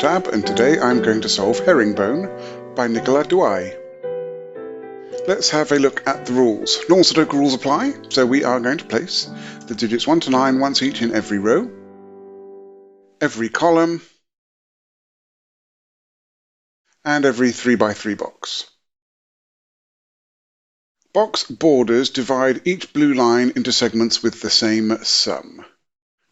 Timotab, and today I'm going to solve Herringbone by Nicolas Duhail. Let's have a look at the rules. Normal sudoku rules apply, so we are going to place the digits 1 to 9 once each in every row, every column, and every 3x3 box. Box borders divide each blue line into segments with the same sum.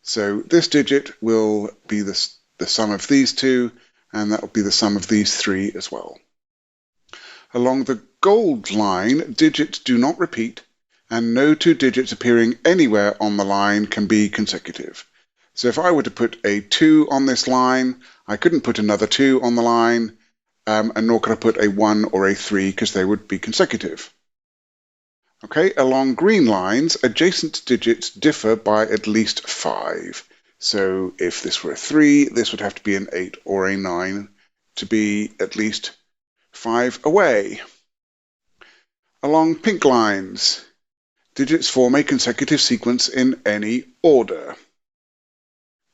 So this digit will be the sum of these two, and that will be the sum of these three as well. Along the gold line, digits do not repeat, and no two digits appearing anywhere on the line can be consecutive. So if I were to put a 2 on this line, I couldn't put another 2 on the line, and nor could I put a 1 or a 3 because they would be consecutive. Okay, along green lines, adjacent digits differ by at least 5. So if this were a 3, this would have to be an 8 or a 9 to be at least 5 away. Along pink lines, digits form a consecutive sequence in any order.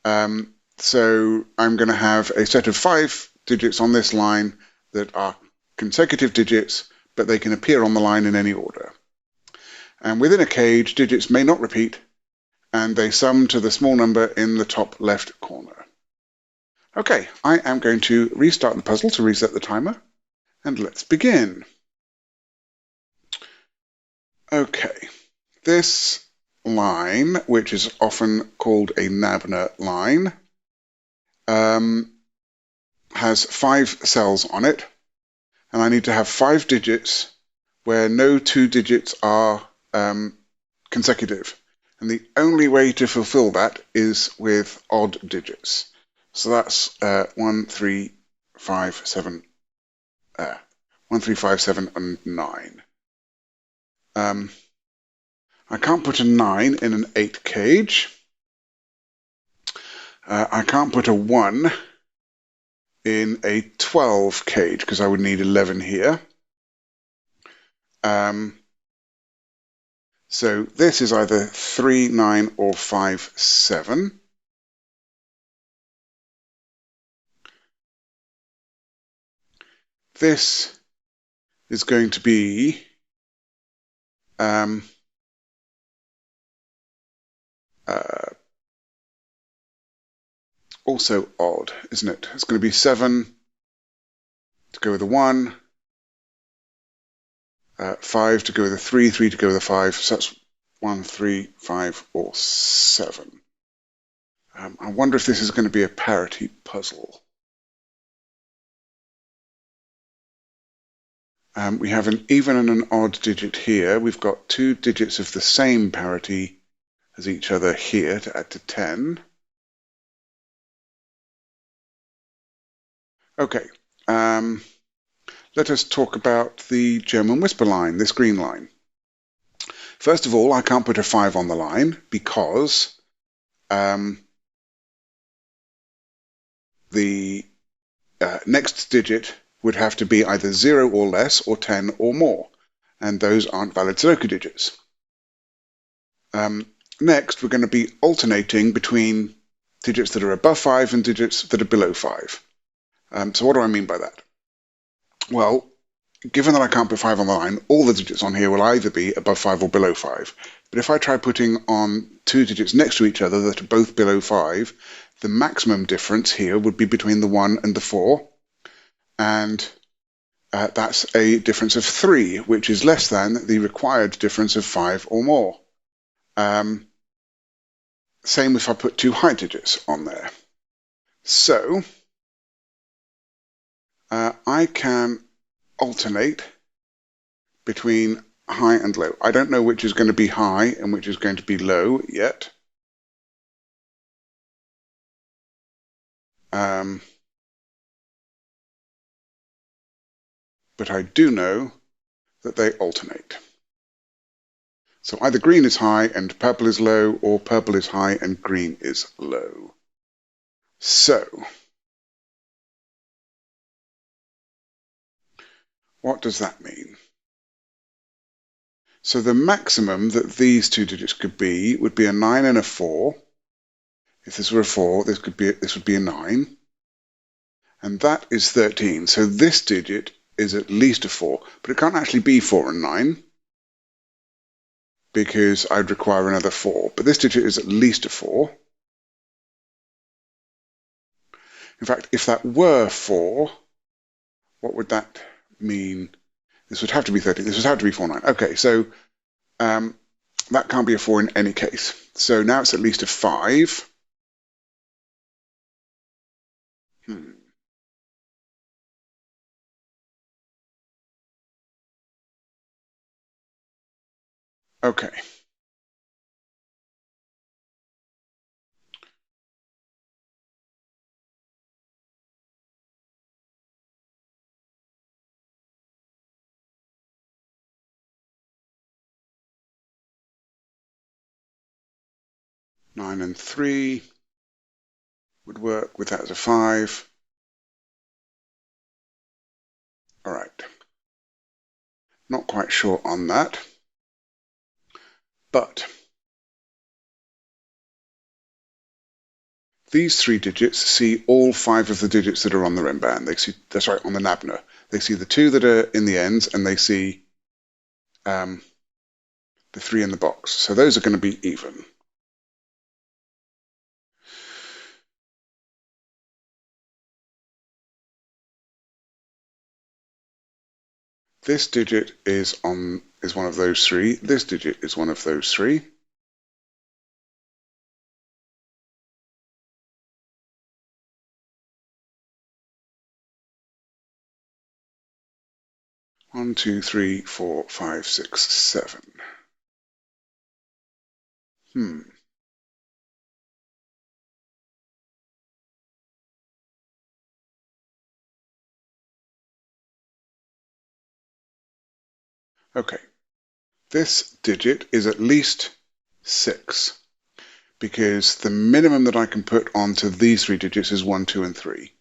So I'm going to have a set of 5 digits on this line that are consecutive digits, but they can appear on the line in any order. And within a cage, digits may not repeat, and they sum to the small number in the top left corner. Okay, I am going to restart the puzzle to reset the timer, and let's begin. Okay, this line, which is often called a Nabner line, has 5 cells on it, and I need to have 5 digits where no 2 digits are consecutive. And the only way to fulfill that is with odd digits. So that's 1, 3, 5, 7, 1, 3, 5, 7, and 9. I can't put a 9 in an 8 cage. I can't put a 1 in a 12 cage because I would need 11 here. So this is either 3, 9, or 5, 7. This is going to be also odd, isn't it? It's going to be 7 to go with a 1, 5 to go with a 3, 3 to go with a 5, so that's 1, 3, 5, or 7. I wonder if this is going to be a parity puzzle. We have an even and an odd digit here. We've got 2 digits of the same parity as each other here to add to 10. Okay, let us talk about the German whisper line, this green line. First of all, I can't put a 5 on the line because the next digit would have to be either 0 or less or 10 or more, and those aren't valid sudoku digits. Next, we're going to be alternating between digits that are above 5 and digits that are below 5. So what do I mean by that? Well, given that I can't put 5 on the line, all the digits on here will either be above 5 or below 5. But if I try putting on 2 digits next to each other that are both below 5, the maximum difference here would be between the 1 and the 4. And that's a difference of 3, which is less than the required difference of 5 or more. Same if I put 2 high digits on there. So I can alternate between high and low. I don't know which is going to be high and which is going to be low yet. But I do know that they alternate. So either green is high and purple is low, or purple is high and green is low. So what does that mean? So the maximum that these 2 digits could be would be a 9 and a 4. If this were a 4, this would be a 9. and that is 13. So this digit is at least a 4, but it can't actually be 4 and 9 because I'd require another 4. But this digit is at least a 4. In fact, if that were 4, what would that mean? This would have to be 13. This would have to be 4, 9. Okay, so that can't be a 4 in any case. So now it's at least a 5. Okay. Nine and 3 would work with that as a 5. All right. Not quite sure on that, but these 3 digits see all 5 of the digits that are on the rim band. They see, that's right, on the nabna. They see the 2 that are in the ends, and they see the 3 in the box. So those are going to be even. This digit is one of those 3. This digit is one of those 3. One, 2, 3, 4, 5, 6, 7. Okay. This digit is at least 6 because the minimum that I can put onto these 3 digits is 1, 2, and 3.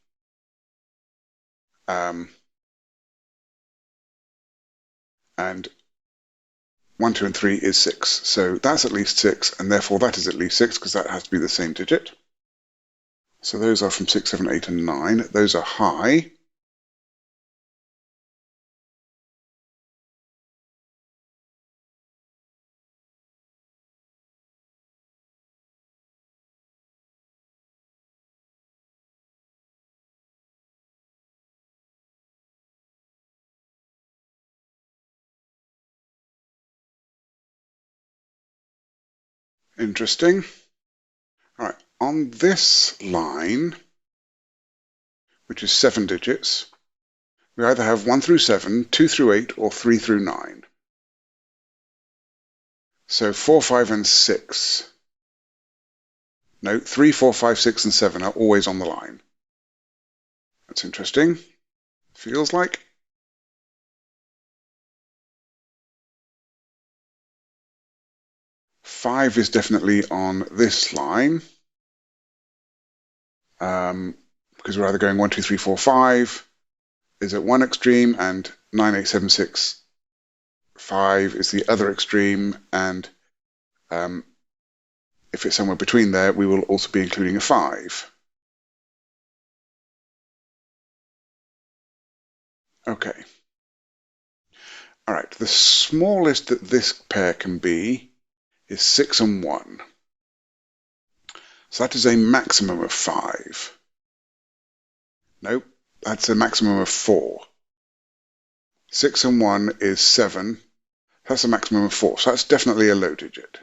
And 1, 2, and 3 is 6. So that's at least 6, and therefore that is at least 6 because that has to be the same digit. So those are from 6, 7, 8, and 9. Those are high. Interesting. All right, on this line, which is 7 digits, we either have 1 through 7, 2 through 8, or 3 through 9. So 4, 5, and 6. No, 3, 4, 5, 6, and 7 are always on the line. That's interesting. Feels like. Five is definitely on this line. Because we're either going 1, 2, 3, 4, 5 is at one extreme, and 9, 8, 7, 6, 5 is the other extreme, and if it's somewhere between there, we will also be including a 5. Okay. All right, the smallest that this pair can be is 6 and 1. So that is a maximum of 5. Nope, that's a maximum of 4. 6 and 1 is 7. That's a maximum of 4, so that's definitely a low digit.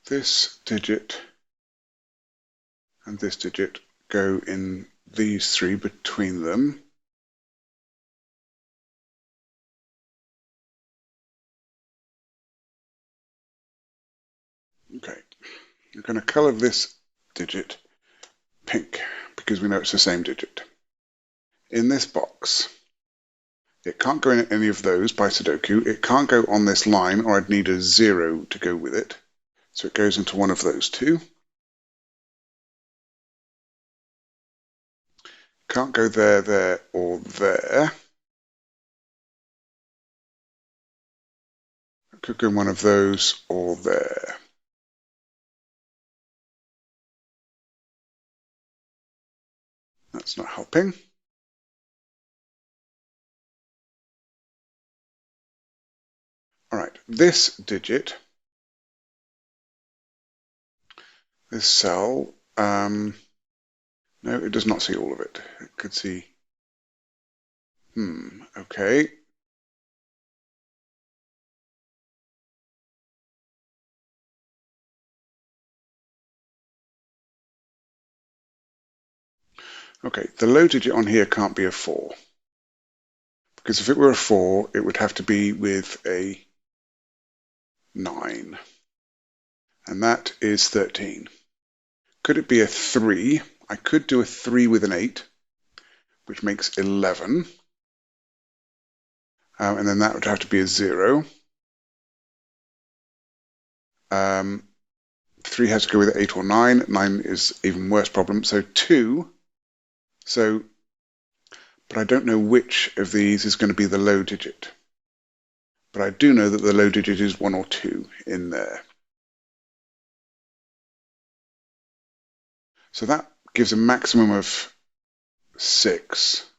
This digit and this digit go in these 3 between them. Okay, we're going to color this digit pink because we know it's the same digit. In this box, it can't go in any of those by sudoku. It can't go on this line, or I'd need a 0 to go with it. So it goes into one of those 2. Can't go there, there, or there. I could go one of those or there. That's not helping. All right, this digit, this cell, no, it does not see all of it. It could see, okay. Okay, the low digit on here can't be a 4. Because if it were a 4, it would have to be with a 9. And that is 13. Could it be a 3? I could do a 3 with an 8, which makes 11. And then that would have to be a 0. 3 has to go with 8 or 9. 9 is even worse problem. So 2. But I don't know which of these is going to be the low digit. But I do know that the low digit is 1 or 2 in there. So that gives a maximum of 6.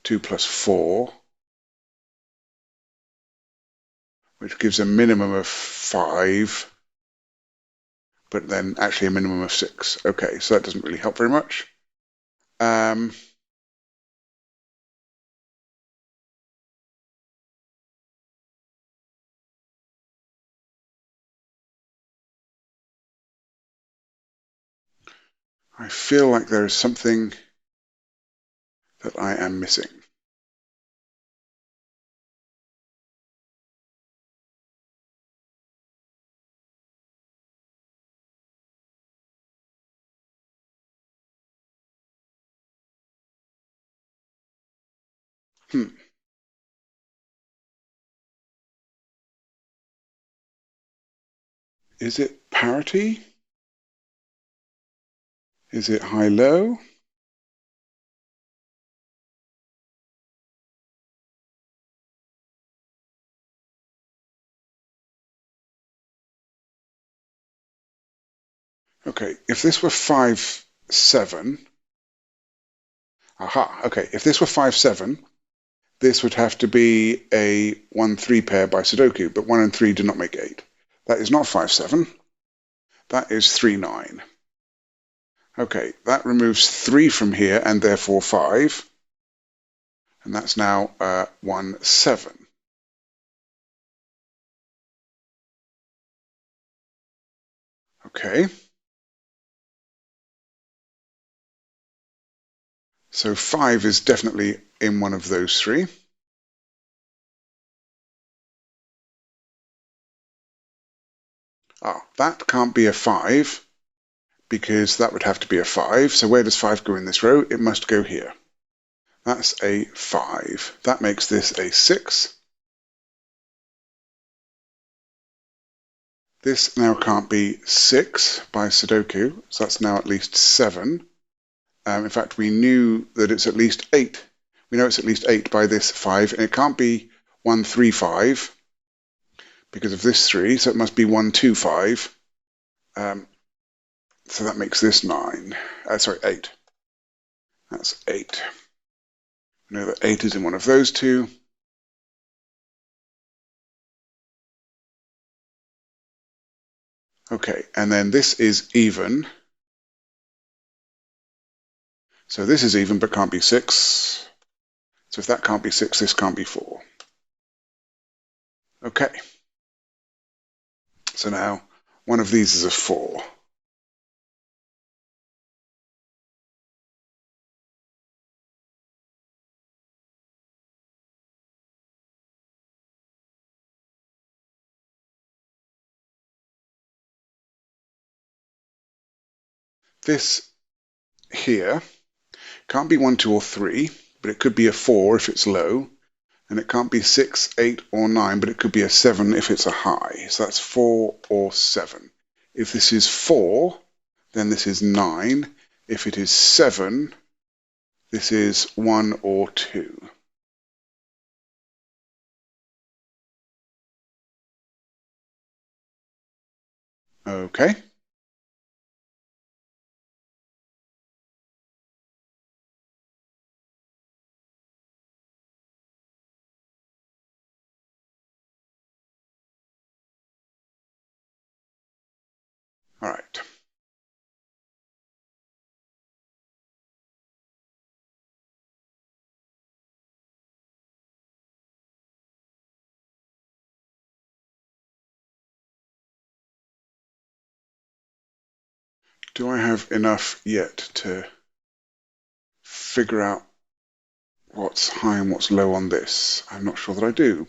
2 plus 4, which gives a minimum of 5, but then actually a minimum of 6. Okay, so that doesn't really help very much. I feel like there is something that I am missing. Is it parity? Is it high-low? Okay, if this were 5, 7, aha, okay, if this were 5, 7, this would have to be a 1, 3 pair by sudoku, but 1 and 3 do not make 8. That is not 5, 7. That is 3, 9. Okay, that removes 3 from here and therefore 5. And that's now 1, 7. Okay. So 5 is definitely in one of those 3. That can't be a 5 because that would have to be a 5. So where does 5 go in this row? It must go here. That's a 5. That makes this a 6. This now can't be 6 by sudoku, so that's now at least 7. In fact, we knew that it's at least 8. We know it's at least 8 by this 5, and it can't be 1, 3, 5 because of this 3, so it must be 1, 2, 5. So that makes this 9. Sorry, 8. That's 8. We know that 8 is in one of those 2. Okay, and then this is even. So this is even but can't be 6. So if that can't be 6, this can't be 4. Okay. So now one of these is a 4. This here can't be 1, 2, or 3, but it could be a 4 if it's low. And it can't be 6, 8, or 9, but it could be a 7 if it's a high. So that's 4 or 7. If this is 4, then this is 9. If it is 7, this is 1 or 2. Okay. All right. Do I have enough yet to figure out what's high and what's low on this? I'm not sure that I do.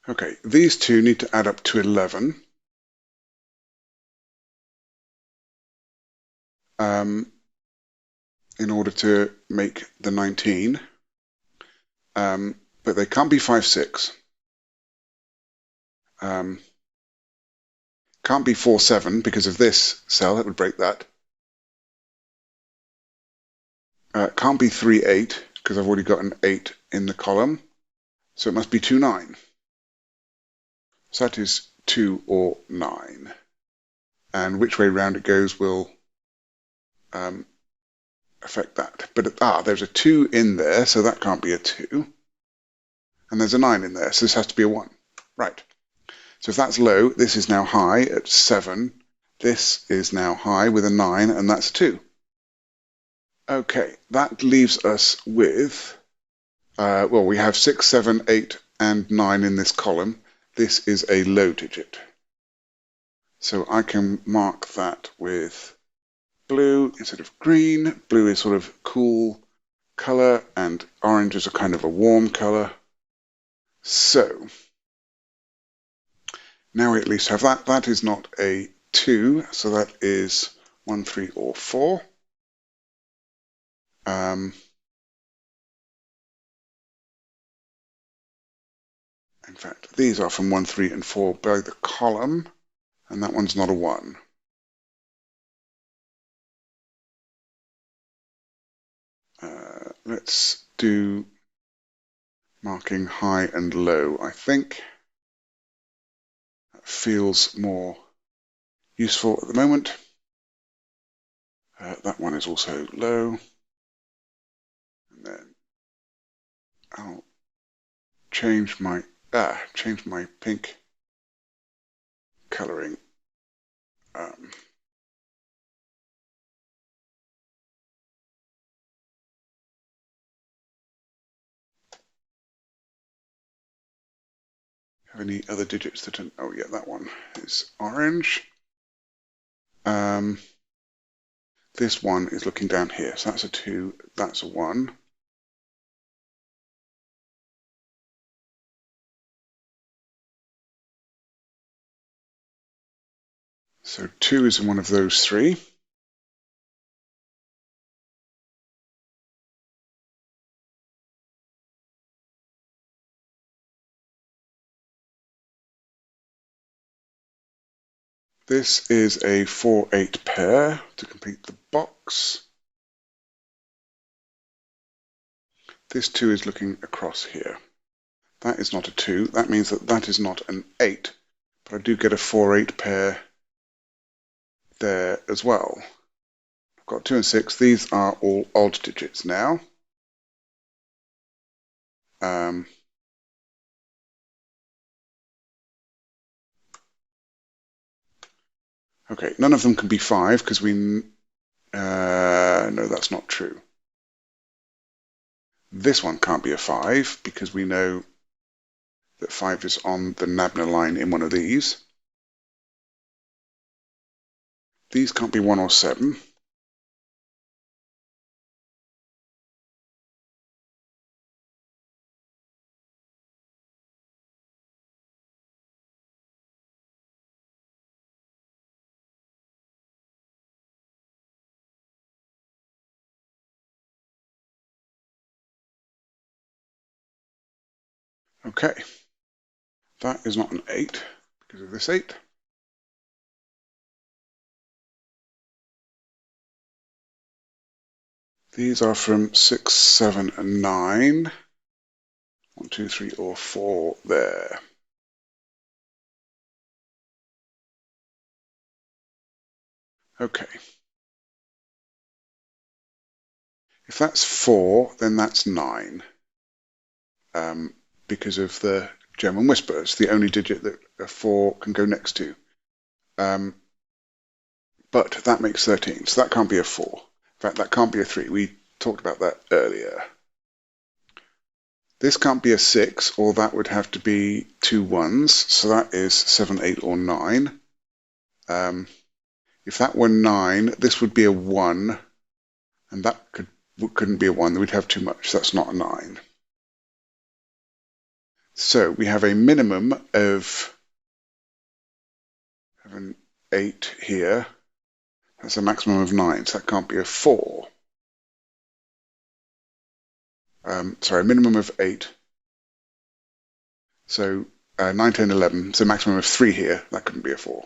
Okay, these two need to add up to 11. In order to make the 19. But they can't be 5, 6. Can't be 4, 7 because of this cell, that would break that. Can't be 3, 8 because I've already got an 8 in the column. So it must be 2, 9. So that is 2 or 9. And which way round it goes will affect that. But there's a 2 in there, so that can't be a 2. And there's a 9 in there, so this has to be a 1. Right. So if that's low, this is now high at 7. This is now high with a 9, and that's a 2. Okay, that leaves us with, well, we have 6, 7, 8, and 9 in this column. This is a low digit. So I can mark that with blue instead of green. Blue is sort of cool color, and orange is a kind of a warm color. So now we at least have that. That is not a 2, so that is 1, 3, or 4. In fact, these are from 1, 3, and 4 by the column, and that one's not a 1. Let's do marking high and low, I think. That feels more useful at the moment. That one is also low. And then I'll change my pink coloring. Have any other digits that are, oh yeah, that one is orange. This one is looking down here, so that's a 2, that's a 1. So 2 is in one of those 3. This is a 4, 8 pair to complete the box. This 2 is looking across here. That is not a 2. That means that that is not an 8. But I do get a 4, 8 pair there as well. I've got 2 and 6. These are all odd digits now. Okay, none of them can be 5 because no, that's not true. This one can't be a 5 because we know that 5 is on the Nabna line in one of these. These can't be 1 or 7. Okay, that is not an 8 because of this 8. These are from 6, 7, and 9. 1, 2, 3, or 4 there. Okay. If that's 4, then that's 9. Because of the German whisper. It's the only digit that a 4 can go next to. But that makes 13, so that can't be a 4. In fact, that can't be a 3. We talked about that earlier. This can't be a 6, or that would have to be 2 1s, so that is 7, 8, or 9. If that were 9, this would be a 1, and that couldn't be a 1. We'd have too much, so that's not a 9. So we have a minimum of 7, 8 here. That's a maximum of 9, so that can't be a 4. Sorry, a minimum of 8. So 9, 10, 11, so a maximum of 3 here. That couldn't be a 4.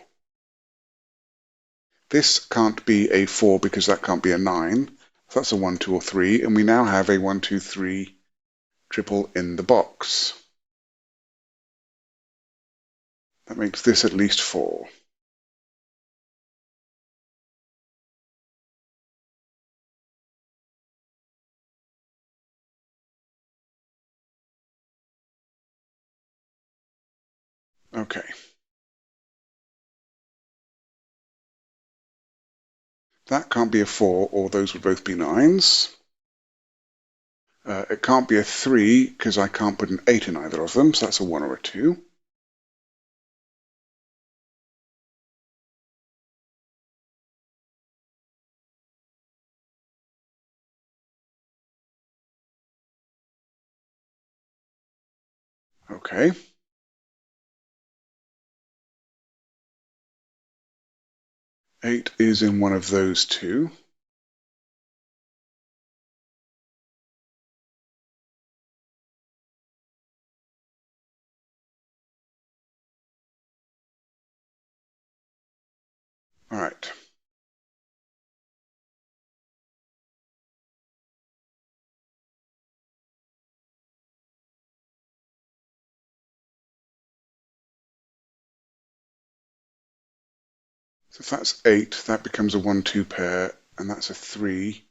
This can't be a 4 because that can't be a 9. So that's a 1, 2, or 3. And we now have a 1, 2, 3 triple in the box. That makes this at least 4. Okay. That can't be a 4, or those would both be 9s. It can't be a 3 because I can't put an 8 in either of them, so that's a 1 or a 2. Okay. Eight is in one of those two. All right. So if that's 8, that becomes a 1, 2 pair, and that's a 3,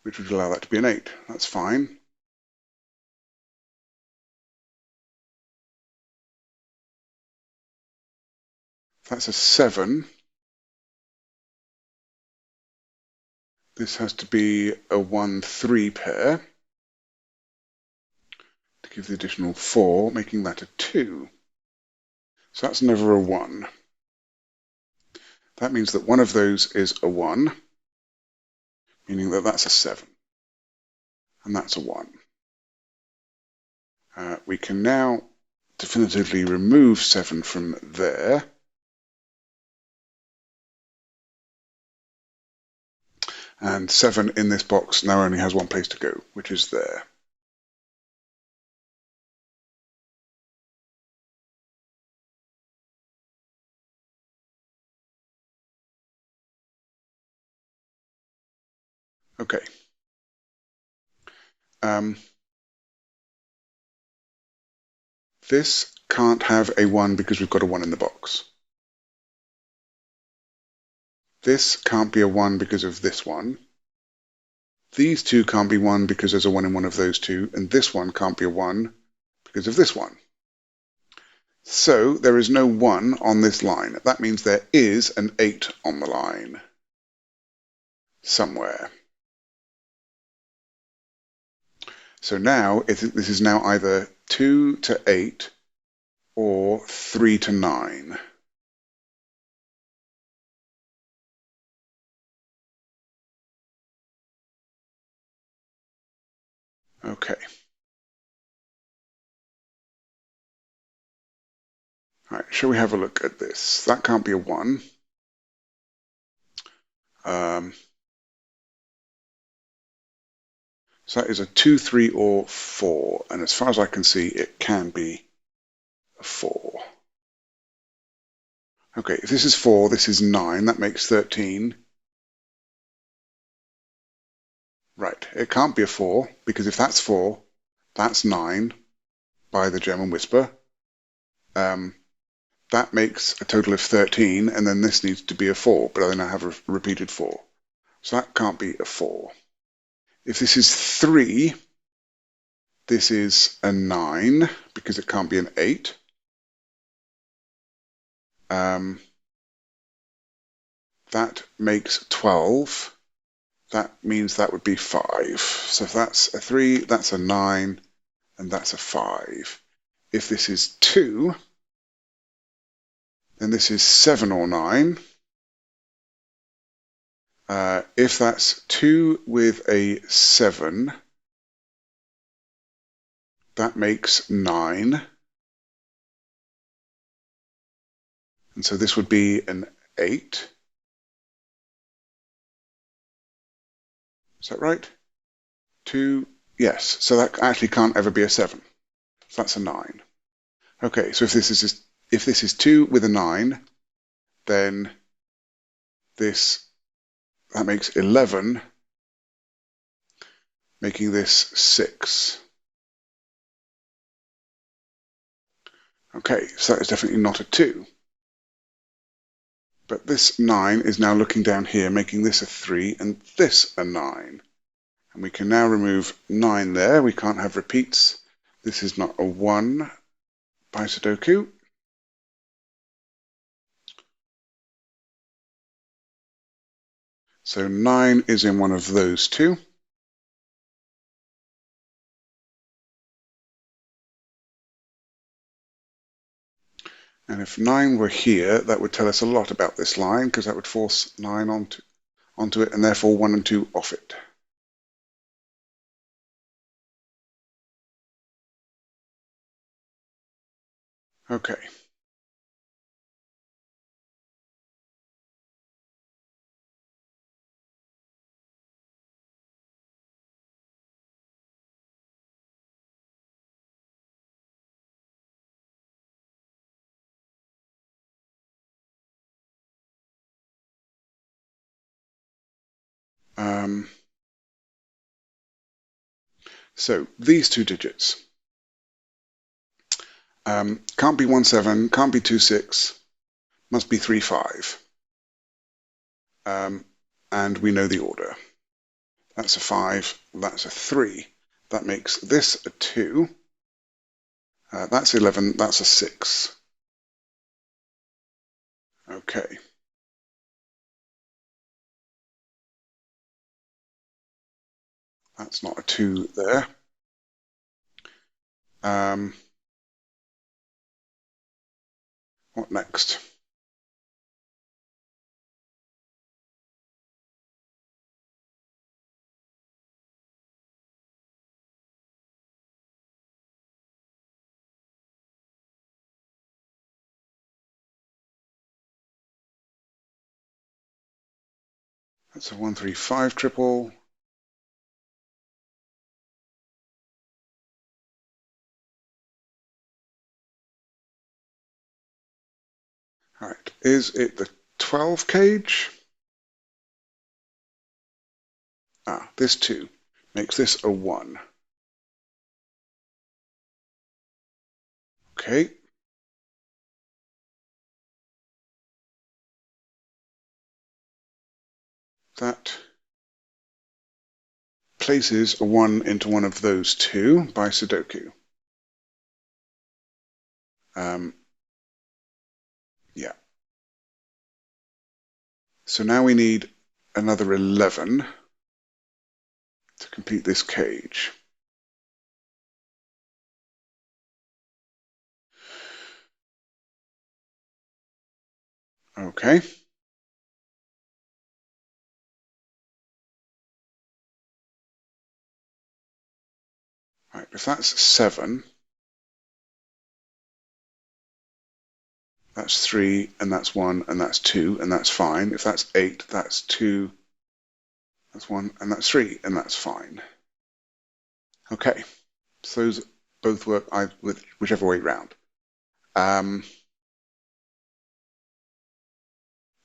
which would allow that to be an 8. That's fine. If that's a 7, this has to be a 1, 3 pair to give the additional 4, making that a 2. So that's never a 1. That means that one of those is a 1, meaning that that's a 7, and that's a 1. We can now definitively remove 7 from there. And 7 in this box now only has one place to go, which is there. Okay. This can't have a 1 because we've got a 1 in the box. This can't be a 1 because of this one. These two can't be 1 because there's a 1 in one of those two, and this one can't be a 1 because of this one. So there is no 1 on this line. That means there is an 8 on the line somewhere. So now this is now either 2 to 8 or 3 to 9. Okay. All right, shall we have a look at this? That can't be a 1. So that is a 2, 3, or 4. And as far as I can see, it can be a 4. Okay, if this is 4, this is 9. That makes 13. Right, it can't be a 4, because if that's 4, that's 9 by the German Whisper. That makes a total of 13, and then this needs to be a 4, but I now have a repeated 4. So that can't be a 4. If this is 3, this is a 9, because it can't be an 8. That makes 12. That means that would be 5. So if that's a 3, that's a 9, and that's a 5. If this is 2, then this is 7 or 9. If that's 2 with a 7, that makes 9. And so this would be an 8. Is that right? 2, yes. So that actually can't ever be a 7. So that's a 9. Okay, so if this is 2 with a 9, then that makes 11, making this 6. Okay, so that is definitely not a 2. But this 9 is now looking down here, making this a 3 and this a 9. And we can now remove 9 there. We can't have repeats. This is not a 1 by Sudoku. So 9 is in one of those two. And if 9 were here, that would tell us a lot about this line, because that would force 9 onto it, and therefore 1 and 2 off it. Okay. So these two digits can't be 1, 7, can't be 2, 6, must be 3, 5. And we know the order. That's a 5, that's a 3. That makes this a 2. That's 11, that's a 6. Okay. That's not a 2 there. What next? That's a 1, 3, 5 triple. All right, is it the 12 cage? This 2 makes this a 1. Okay. That places a 1 into one of those two by Sudoku. Yeah. So now we need another 11 to complete this cage. Okay. Right, if that's 7, that's 3, and that's 1, and that's 2, and that's fine. If that's 8, that's 2, that's 1, and that's 3, and that's fine. Okay, so those both work with whichever way round.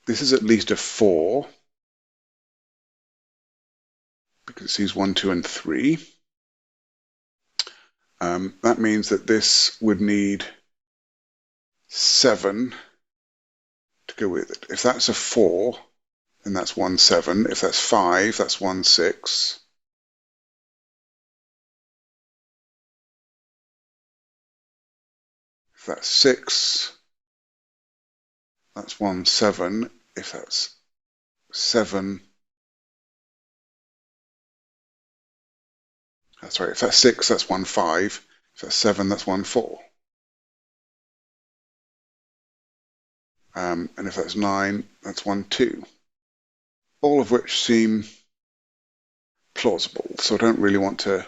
This is at least a 4 because it sees 1, 2, and 3. That means that this would need 7 to go with it. If that's a 4, then that's 1, 7. If that's 5, that's 1, 6. If that's 6, that's 1, 7. If that's 7, sorry, if that's 6, that's 1, 5. If that's 7, that's 1, 4. And if that's 9, that's 1, 2. All of which seem plausible, so I don't really want to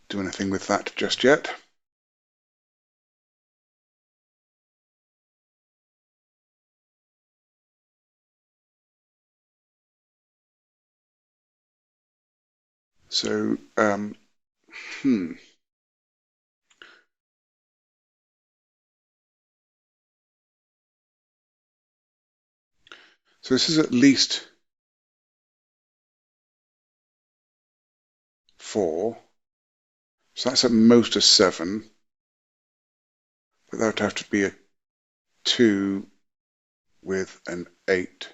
do anything with that just yet. So, So this is at least 4. So that's at most a 7. But that would have to be a 2 with an 8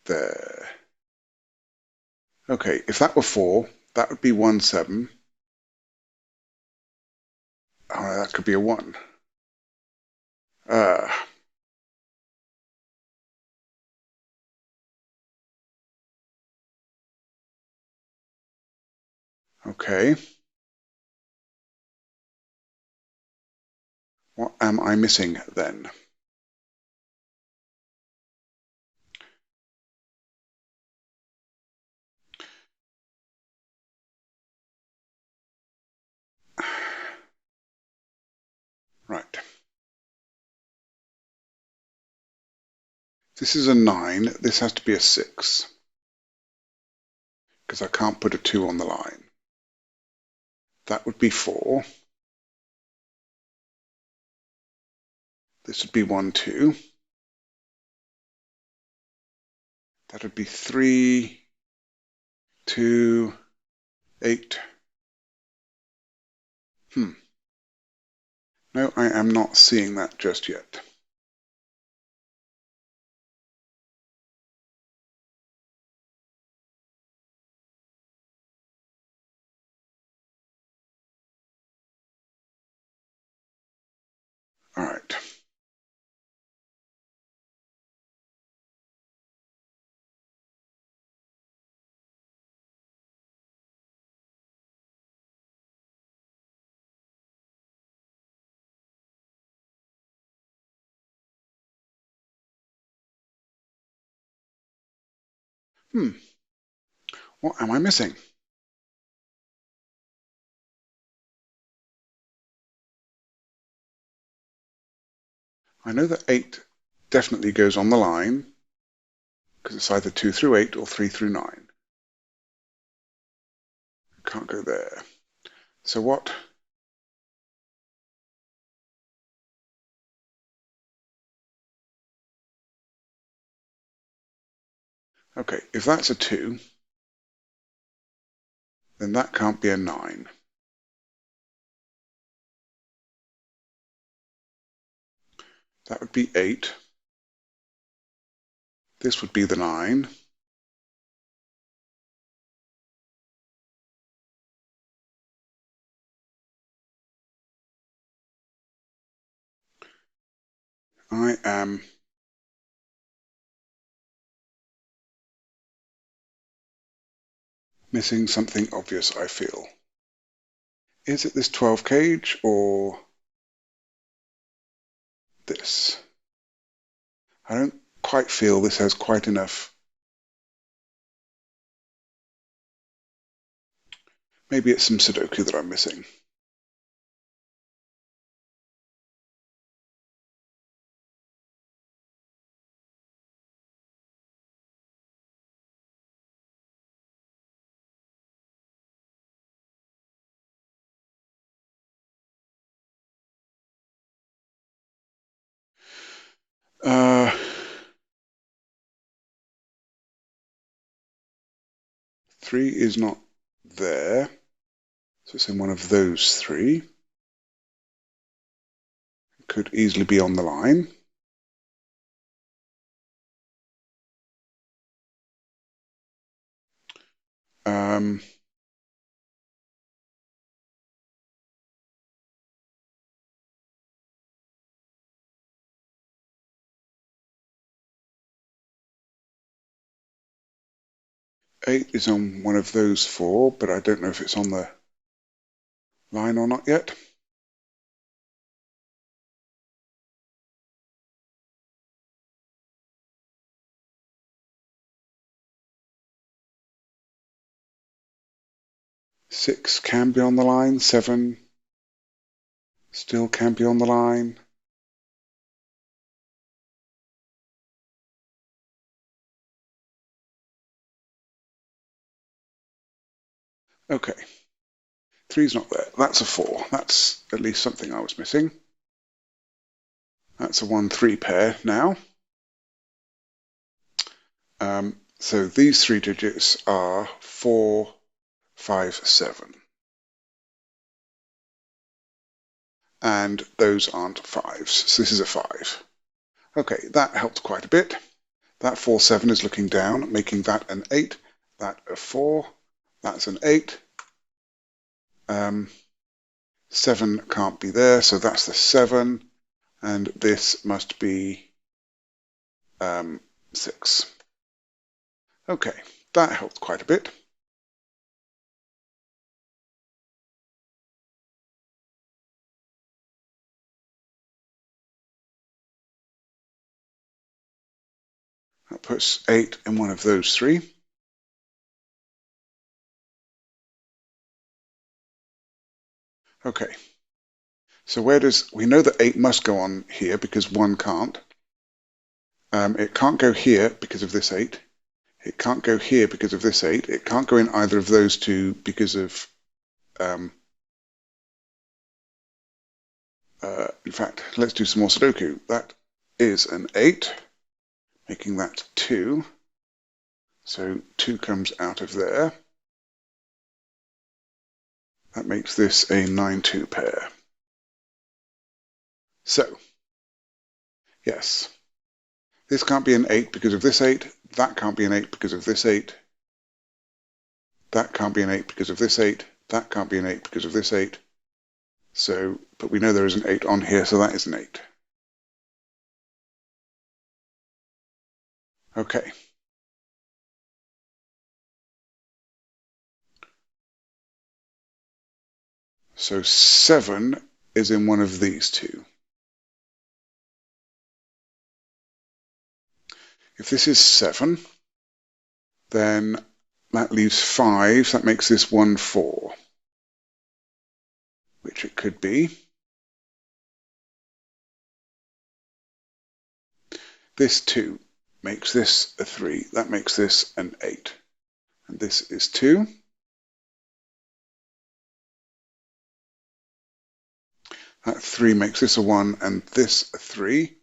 there. Okay, if that were 4, that would be 1, 7. Oh, that could be a 1. Uh, okay. What am I missing then? Right. This is a 9. This has to be a 6. Because I can't put a 2 on the line. That would be 4. This would be 1, 2. That would be 3, 2, 8. No, I am not seeing that just yet. All right. What am I missing? I know that 8 definitely goes on the line because it's either 2 through 8 or 3 through 9. Can't go there. So what? Okay, if that's a 2, then that can't be a 9. That would be 8. This would be the 9. I am missing something obvious, I feel. Is it this 12 cage or this? I don't quite feel this has quite enough. Maybe it's some sudoku that I'm missing. 3 is not there, so it's in one of those 3. It could easily be on the line. Um, Eight is on one of those 4, but I don't know if it's on the line or not yet. Six can be on the line. 7 still can be on the line. Okay. 3's not there. That's a 4. That's at least something I was missing. That's a 1-3 pair now. So these 3 digits are 4, 5, 7. And those aren't 5s, so this is a 5. Okay, that helped quite a bit. That 4, 7 is looking down, making that an 8, that a 4, that's an 8. 7 can't be there, so that's the 7, and this must be 6. Okay, that helped quite a bit. That puts 8 in one of those 3. Okay, so we know that 8 must go on here because 1 can't. It can't go here because of this 8. It can't go here because of this 8. It can't go in either of those 2 because of, in fact, let's do some more sudoku. That is an 8, making that 2. So 2 comes out of there. That makes this a 9-2 pair. So, yes, this can't be an 8 because of this 8. That can't be an 8 because of this 8. That can't be an 8 because of this 8. That can't be an 8 because of this 8. So, but we know there is an 8 on here, so that is an 8. Okay. So 7 is in one of these 2. If this is 7, then that leaves 5. That makes this 1-4, which it could be. This 2 makes this a 3. That makes this an 8. And this is 2. That 3 makes this a 1 and this a 3.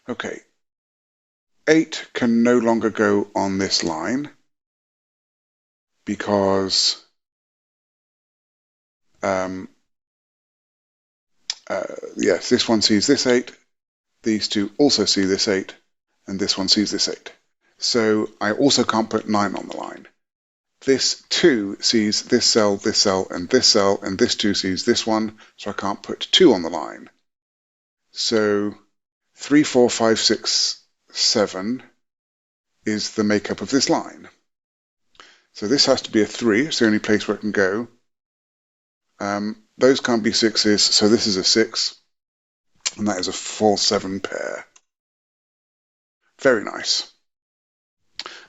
Okay. 8 can no longer go on this line because yes, this one sees this 8, these 2 also see this 8, and this one sees this 8. So I also can't put 9 on the line. This 2 sees this cell, and this cell, and this 2 sees this one, so I can't put 2 on the line. So 3, 4, 5, 6, 7 is the makeup of this line. So this has to be a 3, it's the only place where it can go. Those can't be 6s, so this is a 6, and that is a 4-7 pair. Very nice.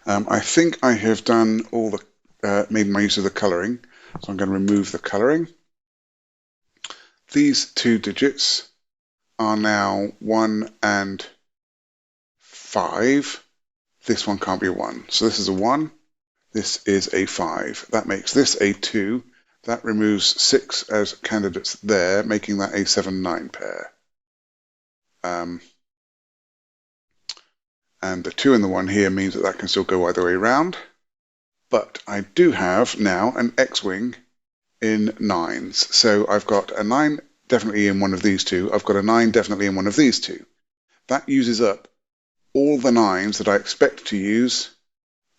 I think I have done all the, made my use of the colouring, so I'm going to remove the colouring. These 2 digits are now 1 and 5. This one can't be 1, so this is a 1, this is a 5. That makes this a 2. That removes 6 as candidates there, making that a 7-9 pair. and the 2 and the 1 here means that that can still go either way around. But I do have now an X-wing in 9s. So I've got a 9 definitely in one of these two. I've got a 9 definitely in one of these two. That uses up all the 9s that I expect to use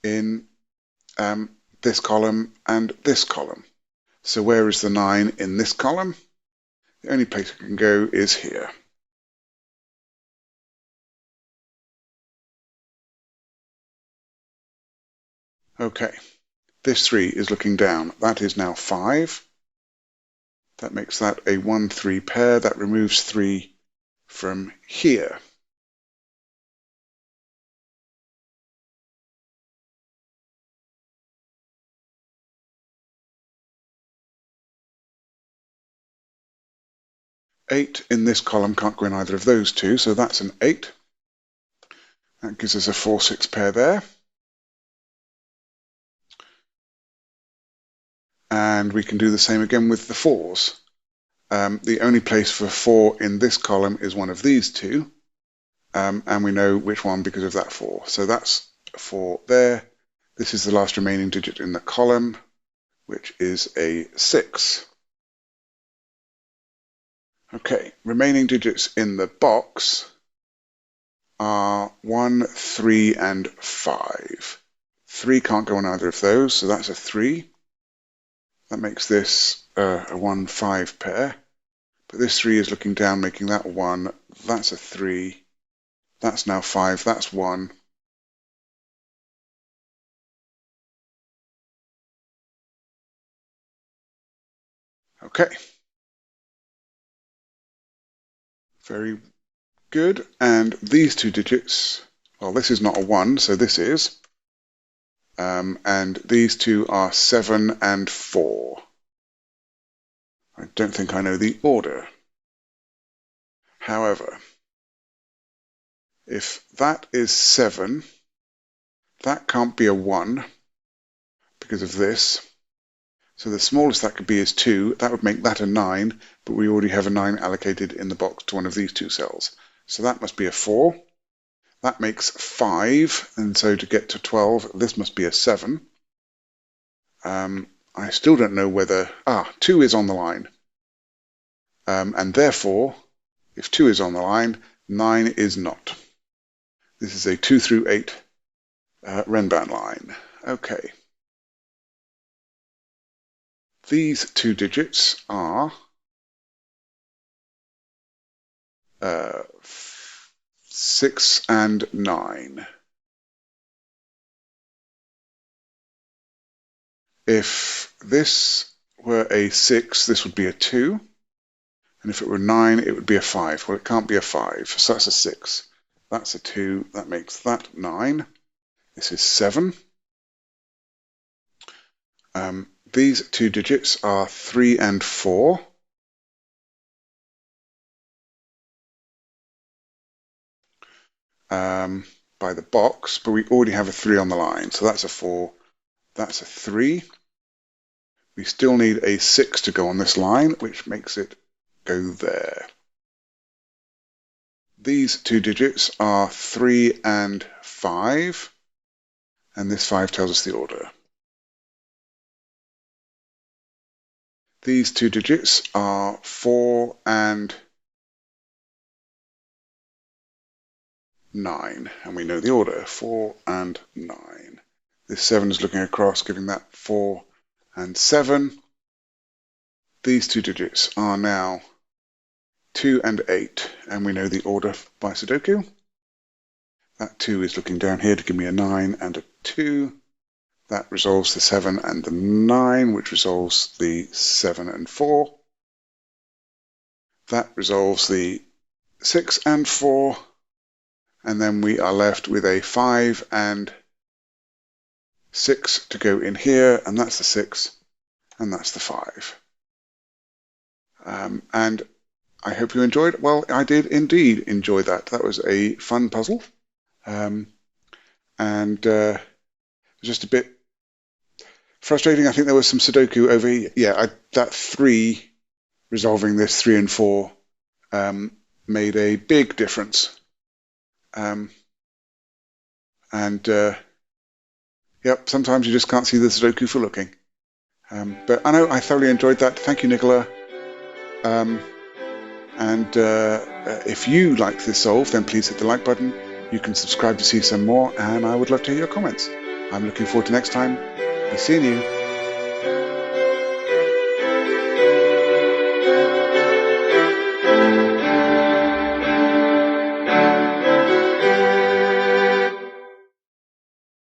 in this column and this column. So where is the 9 in this column? The only place it can go is here. Okay, this 3 is looking down. That is now 5. That makes that a 1-3 pair. That removes 3 from here. Eight in this column can't go in either of those two, so that's an 8. That gives us a 4-6 pair there. And we can do the same again with the 4s. The only place for 4 in this column is one of these two, and we know which one because of that 4. So that's a 4 there. This is the last remaining digit in the column, which is a 6. Okay, remaining digits in the box are 1, 3, and 5. 3 can't go on either of those, so that's a 3. That makes this a 1-5 pair. But this 3 is looking down, making that 1. That's a 3. That's now 5. That's 1. Okay. Very good. And these two digits, well, this is not a 1, so this is. And these two are 7 and 4. I don't think I know the order. However, if that is 7, that can't be a 1 because of this. So the smallest that could be is 2. That would make that a 9, but we already have a 9 allocated in the box to one of these two cells. So that must be a 4. That makes 5, and so to get to 12, this must be a 7. I still don't know whether... 2 is on the line. And therefore, if 2 is on the line, 9 is not. This is a 2 through 8 Renban line. Okay. These two digits are 6 and 9. If this were a 6, this would be a 2. And if it were 9, it would be a 5. Well, it can't be a 5, so that's a 6. That's a 2. That makes that 9. This is 7. These two digits are 3 and 4. By the box, but we already have a 3 on the line, so that's a 4. That's a 3. We still need a 6 to go on this line, which makes it go there. These two digits are 3 and 5, and this 5 tells us the order. These two digits are 4 and 9, and we know the order, 4 and 9. This 7 is looking across, giving that 4 and 7. These two digits are now 2 and 8, and we know the order by sudoku. That 2 is looking down here to give me a 9 and a 2. That resolves the 7 and the 9, which resolves the 7 and 4. That resolves the 6 and 4. And then we are left with a 5 and 6 to go in here, and that's the 6, and that's the 5. And I hope you enjoyed it. Well, I did indeed enjoy that. That was a fun puzzle. Just a bit frustrating. I think there was some sudoku over here. Yeah, that 3, resolving this 3 and 4, made a big difference. Yep, sometimes you just can't see the sudoku for looking. But I know I thoroughly enjoyed that. Thank you, Nicola. If you liked this solve, then please hit the like button. You can subscribe to see some more, and I would love to hear your comments. I'm looking forward to next time. Be seeing you.